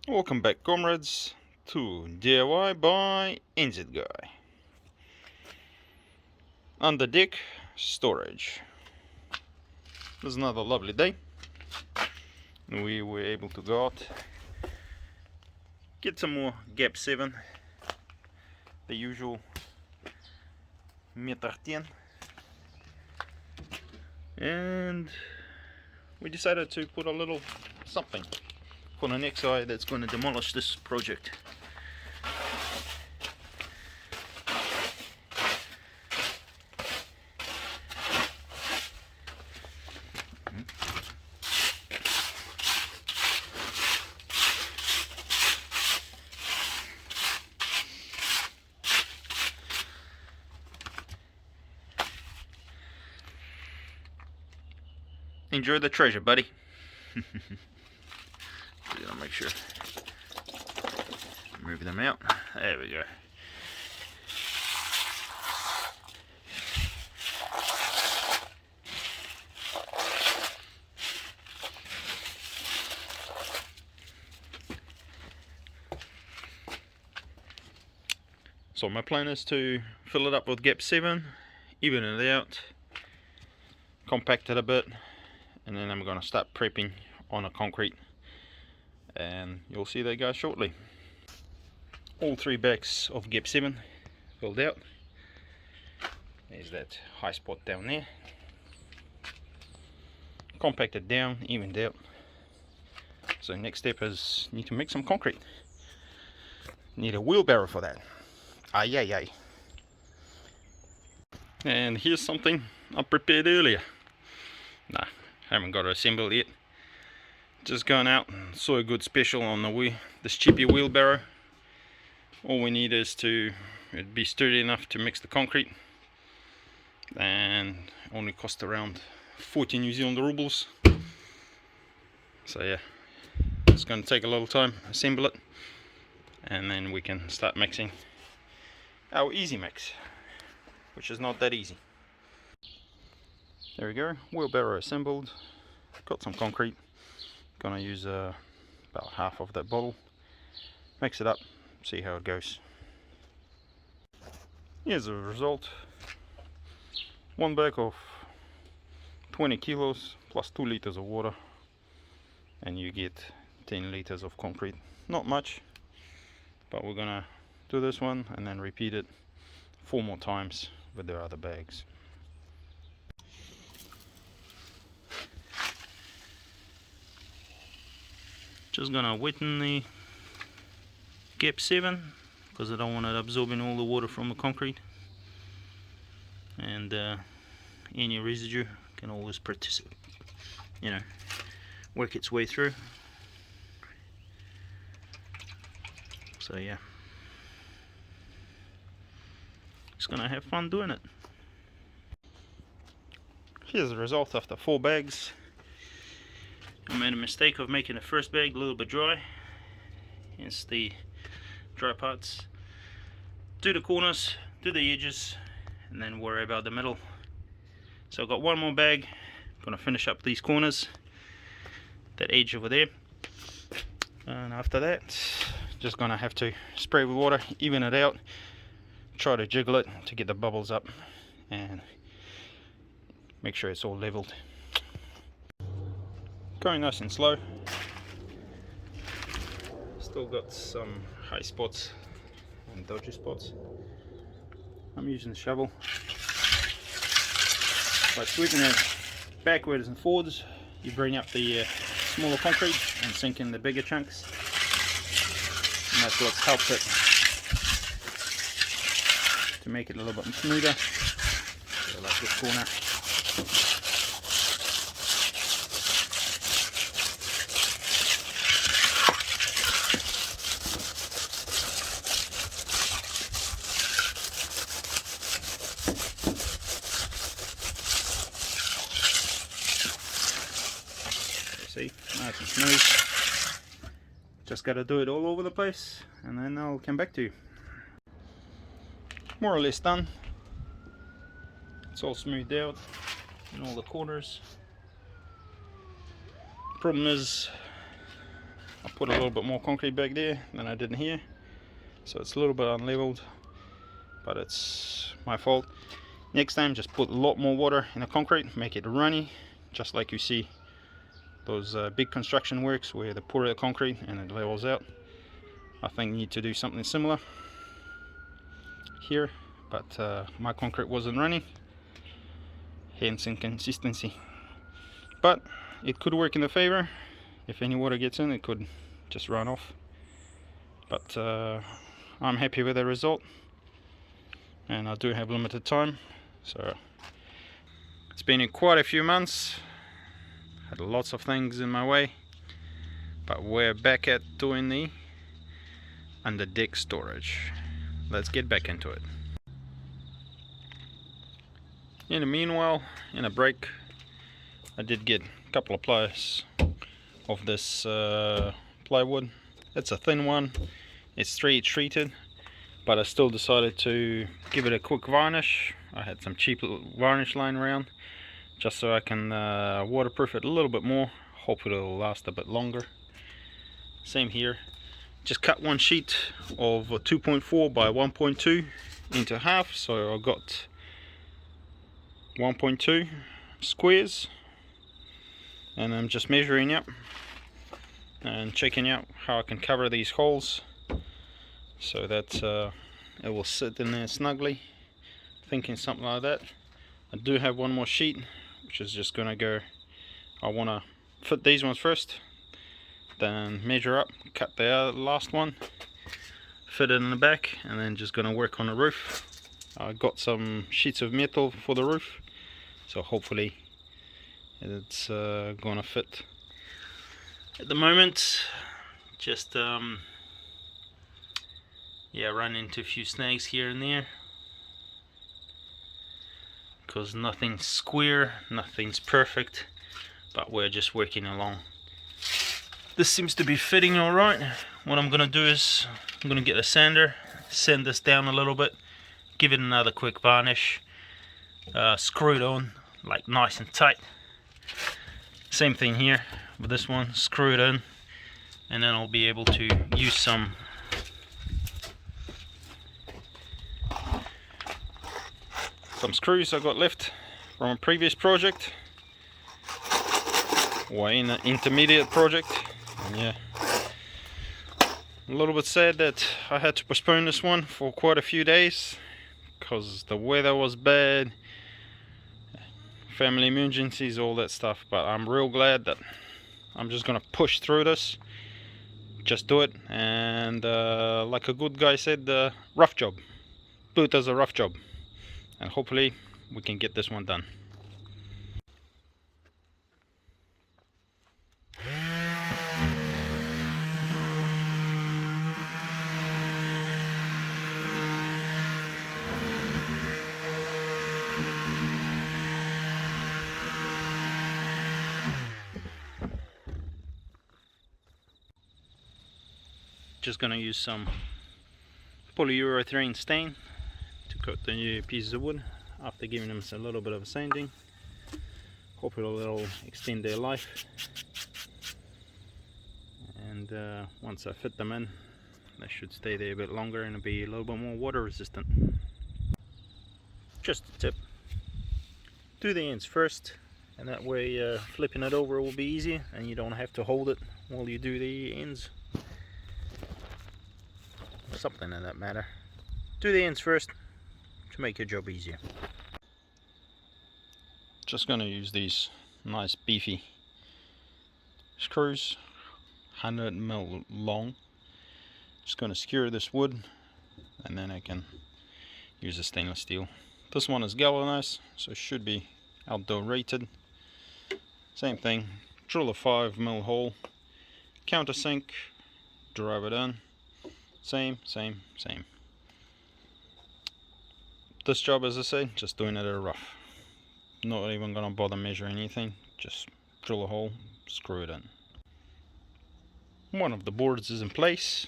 Welcome back, comrades, to DIY by NZguy. Under deck storage. It was another lovely day. We were able to go out, get some more Gap 7, the usual meter 10, and we decided to put a little something for the next guy that's going to demolish this project. Enjoy the treasure, buddy. Gotta make sure. Move them out. There we go. So my plan is to fill it up with Gap 7, even it out, compact it a bit, and then I'm going to start prepping on a concrete, and you'll see that guys shortly. All 3 bags of Gap 7 filled out. There's that high spot down there. Compacted down, evened out. So next step is need to make some concrete. Need a wheelbarrow for that. Ay ay ay. And here's something I prepared earlier. Nah, haven't got it assembled yet. Just going out and saw a good special on this cheapy wheelbarrow. All we need is it'd be sturdy enough to mix the concrete, and only cost around 40 New Zealand rubles. So yeah, it's going to take a little time, assemble it, and then we can start mixing our easy mix, which is not that easy. There we go, wheelbarrow assembled, got some concrete, gonna use about half of that bottle, mix it up, see how it goes. Here's the result. 1 bag of 20 kilos plus 2 liters of water, and you get 10 liters of concrete. Not much, but we're gonna do this one and then repeat it 4 more times with the other bags. Just gonna weten the Gap 7 because I don't want it absorbing all the water from the concrete, and any residue can always participate, work its way through. So yeah, just gonna have fun doing it. Here's the result after 4 bags. I made a mistake of making the first bag a little bit dry. Hence the dry parts. Do the corners, do the edges, and then worry about the middle. So I've got 1 more bag. Gonna finish up these corners, that edge over there, and after that just gonna have to spray with water, even it out, try to jiggle it to get the bubbles up and make sure it's all leveled. Going nice and slow. Still got some high spots and dodgy spots. I'm using the shovel, by sweeping it backwards and forwards you bring up the smaller concrete and sink in the bigger chunks, and that's what helps it to make it a little bit smoother. So like this corner. See, nice and smooth. Just got to do it all over the place, and then I'll come back to you. More or less done. It's all smoothed out in all the corners. Problem is I put a little bit more concrete back there than I did in here, so it's a little bit unleveled, but it's my fault. Next time just put a lot more water in the concrete, make it runny, just like you see those big construction works where they pour the concrete and it levels out. I think you need to do something similar here, but my concrete wasn't running, hence inconsistency. But it could work in the favor. If any water gets in, it could just run off. But I'm happy with the result, and I do have limited time, so it's been quite a few months. Had lots of things in my way, but we're back at doing the under deck storage. Let's get back into it. In the meanwhile, in a break, I did get a couple of pliers of this plywood. It's a thin one, it's 3 treated, but I still decided to give it a quick varnish. I had some cheap varnish lying around, just so I can waterproof it a little bit more. Hopefully it'll last a bit longer. Same here, just cut one sheet of 2.4 by 1.2 into half, so I've got 1.2 squares, and I'm just measuring up and checking out how I can cover these holes so that it will sit in there snugly. Thinking something like that. I do have one more sheet which is just gonna go, I want to fit these ones first, then measure up, cut the last one, fit it in the back, and then just gonna work on the roof. I got some sheets of metal for the roof, so hopefully it's gonna fit. At the moment, just yeah, run into a few snags here and there, because nothing's square, nothing's perfect, but we're just working along. This seems to be fitting all right. What I'm gonna do is I'm gonna get a sander, sand this down a little bit, give it another quick varnish, screw it on like nice and tight. Same thing here with this one, screw it in, and then I'll be able to use some screws I got left from a previous project, or in an intermediate project. And yeah, a little bit sad that I had to postpone this one for quite a few days because the weather was bad, family emergencies, all that stuff. But I'm real glad that I'm just gonna push through this, just do it, and like a good guy said, rough job. Do it as a rough job, and hopefully we can get this one done. Just gonna use some polyurethane stain to coat the new pieces of wood after giving them a little bit of sanding. Hopefully it'll extend their life, and once I fit them in, they should stay there a bit longer and be a little bit more water resistant. Just a tip, do the ends first, and that way flipping it over will be easier and you don't have to hold it while you do the ends. Something in that matter. Do the ends first to make your job easier. Just going to use these nice beefy screws, 100mm long. Just going to skewer this wood, and then I can use a stainless steel. This one is galvanized, so it should be outdoor rated. Same thing, drill a 5mm hole, countersink, drive it in. Same. This job, as I said, just doing it at a rough. Not even gonna bother measuring anything, just drill a hole, screw it in. One of the boards is in place.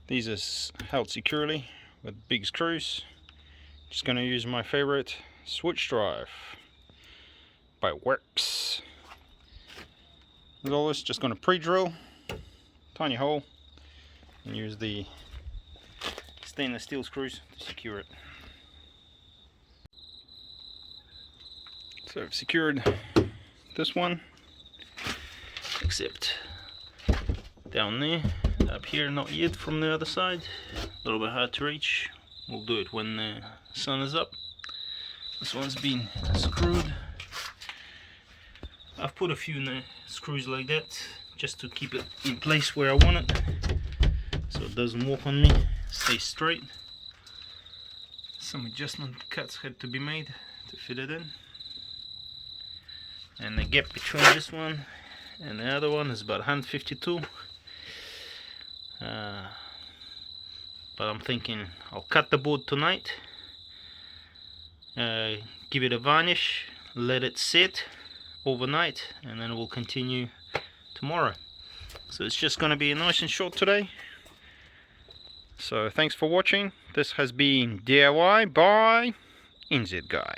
These are held securely with big screws. Just gonna use my favorite switch drive by Works. As always, just gonna pre-drill tiny hole and use the stainless steel screws to secure it. So I've secured this one, except down there, up here not yet from the other side, a little bit hard to reach. We'll do it when the sun is up. This one's been screwed. I've put a few screws like that just to keep it in place where I want it, so it doesn't walk on me, stays straight. Some adjustment cuts had to be made to fit it in, and the gap between this one and the other one is about 152. But I'm thinking I'll cut the board tonight, give it a varnish, let it sit overnight, and then we'll continue tomorrow. So it's just going to be nice and short today. So thanks for watching. This has been DIY by NZ Guy.